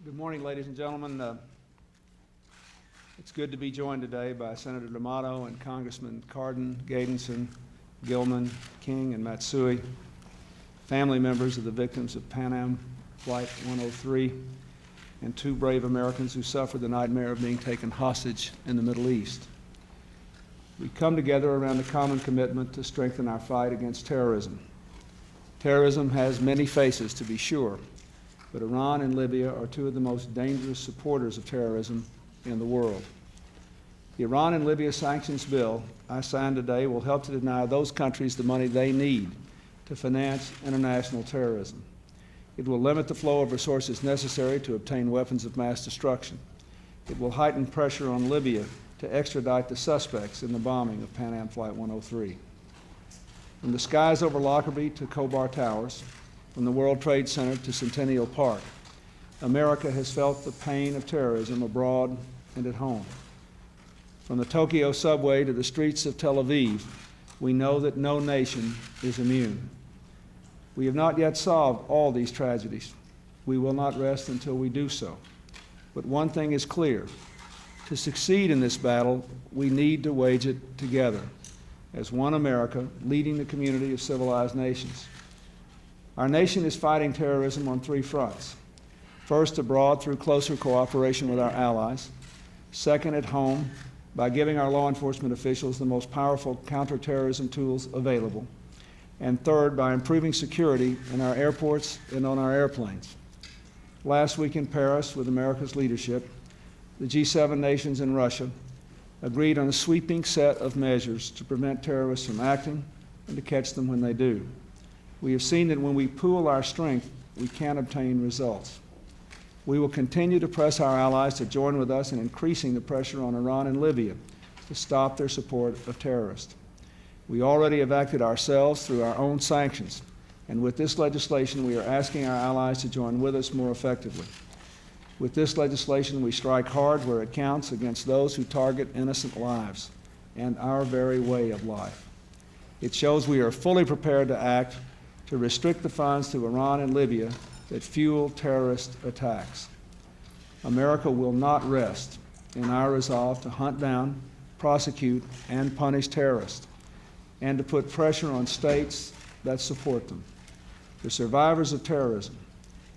Good morning, ladies and gentlemen. It's good to be joined today by Senator D'Amato and Congressman Cardin, Gadenson, Gilman, King, and Matsui, family members of the victims of Pan Am Flight 103, and two brave Americans who suffered the nightmare of being taken hostage in the Middle East. We come together around the common commitment to strengthen our fight against terrorism. Terrorism has many faces, to be sure, but Iran and Libya are two of the most dangerous supporters of terrorism in the world. The Iran and Libya Sanctions bill I signed today will help to deny those countries the money they need to finance international terrorism. It will limit the flow of resources necessary to obtain weapons of mass destruction. It will heighten pressure on Libya to extradite the suspects in the bombing of Pan Am Flight 103. From the skies over Lockerbie to Khobar Towers, from the World Trade Center to Centennial Park, America has felt the pain of terrorism abroad and at home. From the Tokyo subway to the streets of Tel Aviv, we know that no nation is immune. We have not yet solved all these tragedies. We will not rest until we do so. But one thing is clear. To succeed in this battle, we need to wage it together, as one America leading the community of civilized nations. Our nation is fighting terrorism on three fronts. First, abroad through closer cooperation with our allies. Second, at home, by giving our law enforcement officials the most powerful counterterrorism tools available. And third, by improving security in our airports and on our airplanes. Last week in Paris, with America's leadership, the G7 nations and Russia agreed on a sweeping set of measures to prevent terrorists from acting and to catch them when they do. We have seen that when we pool our strength, we can obtain results. We will continue to press our allies to join with us in increasing the pressure on Iran and Libya to stop their support of terrorists. We already have acted ourselves through our own sanctions, and with this legislation, we are asking our allies to join with us more effectively. With this legislation, we strike hard where it counts against those who target innocent lives and our very way of life. It shows we are fully prepared to act to restrict the funds to Iran and Libya that fuel terrorist attacks. America will not rest in our resolve to hunt down, prosecute, and punish terrorists, and to put pressure on states that support them. The survivors of terrorism,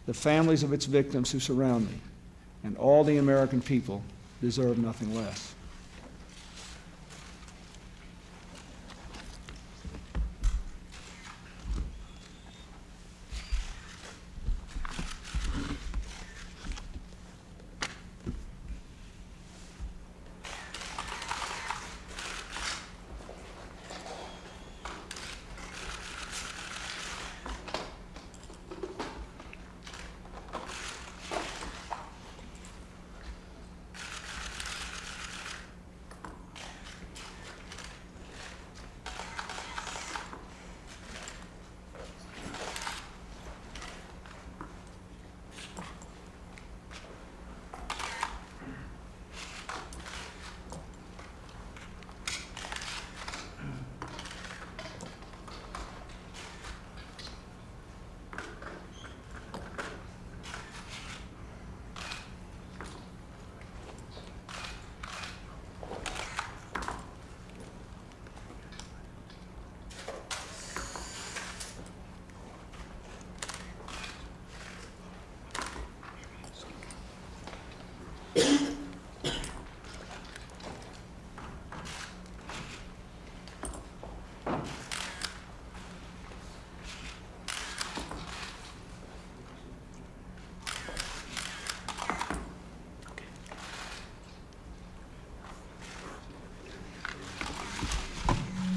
the families of its victims who surround me, and all the American people deserve nothing less.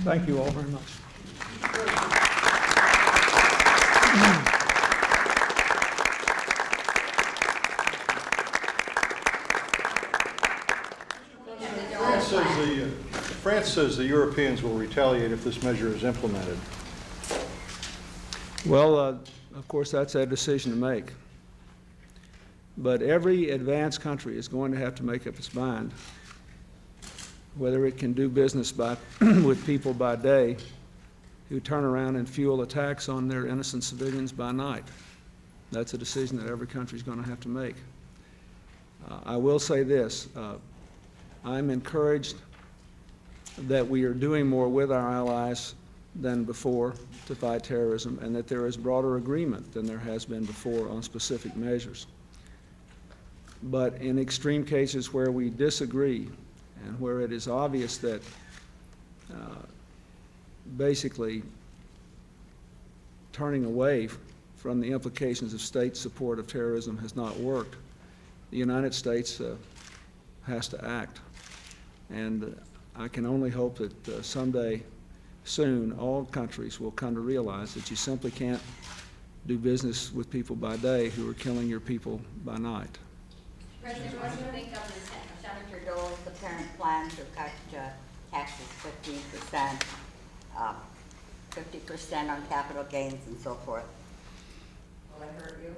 Thank you all very much. France says the Europeans will retaliate if this measure is implemented. Well, of course, that's their decision to make. But every advanced country is going to have to make up its mind whether it can do business with people by day who turn around and fuel attacks on their innocent civilians by night. That's a decision that every country is going to have to make. I will say this, I'm encouraged that we are doing more with our allies than before to fight terrorism, and that there is broader agreement than there has been before on specific measures. But in extreme cases where we disagree and where it is obvious that basically turning away from the implications of state support of terrorism has not worked, the United States has to act. And I can only hope that someday soon all countries will come to realize that you simply can't do business with people by day who are killing your people by night. President, what do you think of Senator Dole's apparent plan to cut taxes 15%, 50% on capital gains and so forth? Will it hurt you?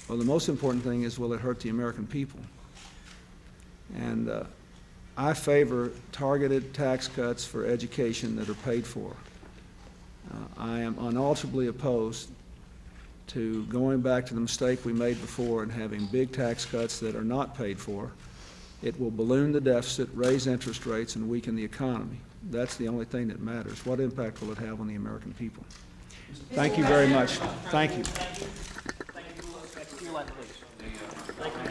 Well, the most important thing is, will it hurt the American people? And I favor targeted tax cuts for education that are paid for. I am unalterably opposed to going back to the mistake we made before and having big tax cuts that are not paid for. It will balloon the deficit, raise interest rates, and weaken the economy. That's the only thing that matters. What impact will it have on the American people? Thank you very much. Thank you. Thank you. Please. Thank you,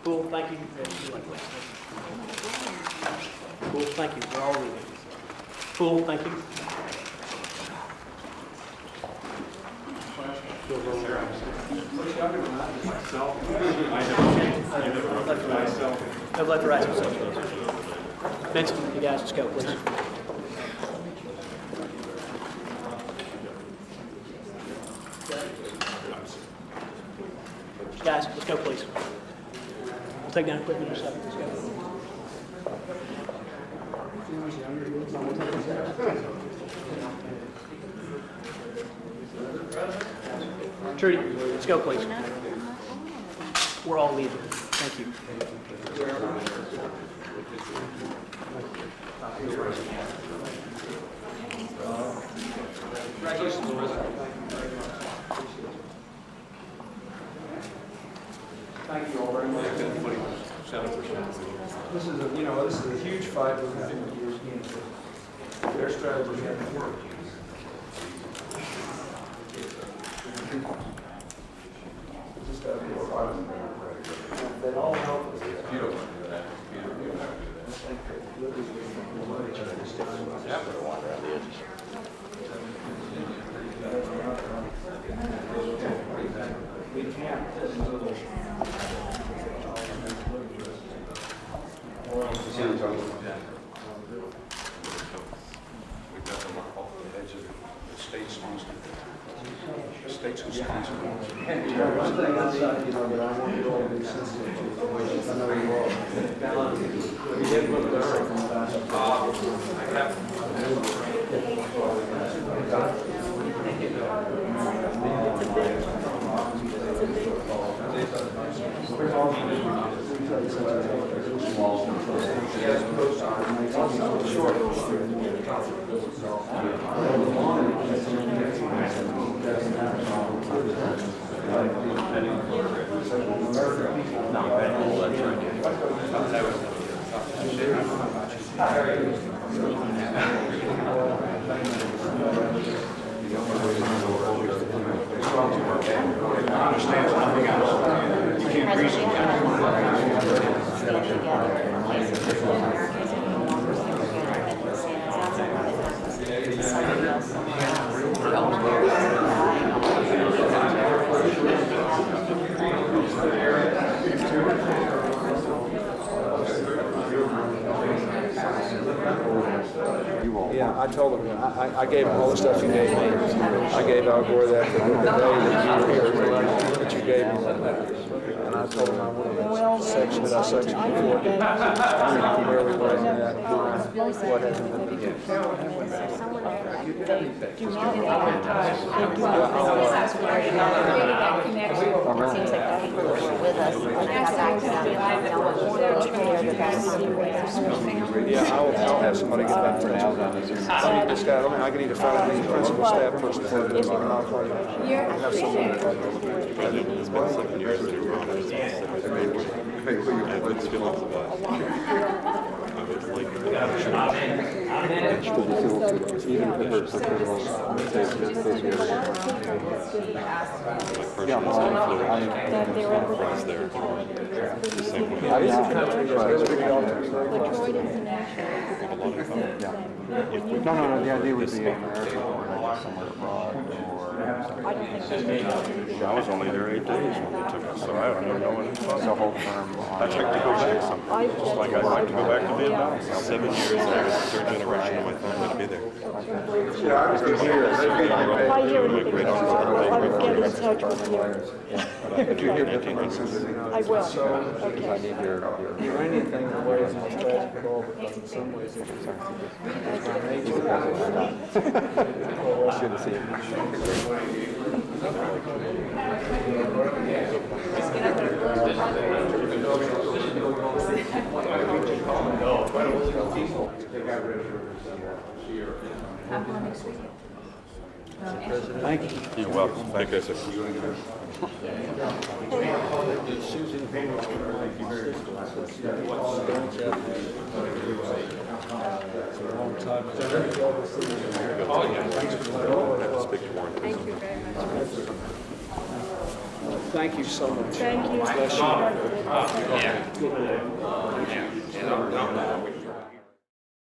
Cool. Thank you. Cool. Thank you. We're all leaving. Cool. Thank you. I'd like to rise himself. Benson, you guys, let's go, please. Guys, let's go, please. We'll take down equipment in a second. Let's go. Trudy, let's go, please. We're all leaving. Thank you. Thank you all very much. This is a huge fight we're having with the Europeans. Their strategy hasn't worked. They all help us. We can't. States responsible. One thing outside, that I want you all to be sensitive to. I know you all. We did look at Yeah, I told him, I gave him all the stuff you gave me. I gave Al Gore that the day that you were here. gave me that letter, and I told him I wanted section by section before, where we were at, what had been. Seems like the people that were with us, like got back to them, Yeah, I'll have somebody get back to you. I need this guy, I can either find the principal staff person for it, or I'll have someone. It's been 7 years that we're on this I have mixed feelings about it. I would like to my personal influence was there. The same way. It's a country that's very We have a lot in common. No, the idea would be America or somewhere abroad I was only there 8 days when they took us, so I don't even know what it was. the whole term. I'd like to go back sometime. Just like I'd like to go back to Vietnam. 7 years, I was the third generation of my family to be there. Yeah, I was going to hear it. If I hear My anything, great I uncle will get in touch with you. in the 1900s. I will. Okay. The Iranian thing in a way is not tragical, because in some ways it is. Good to see you. Thank you. You're welcome. Thank you, sir. Thank you so much. Thank you. Bless you.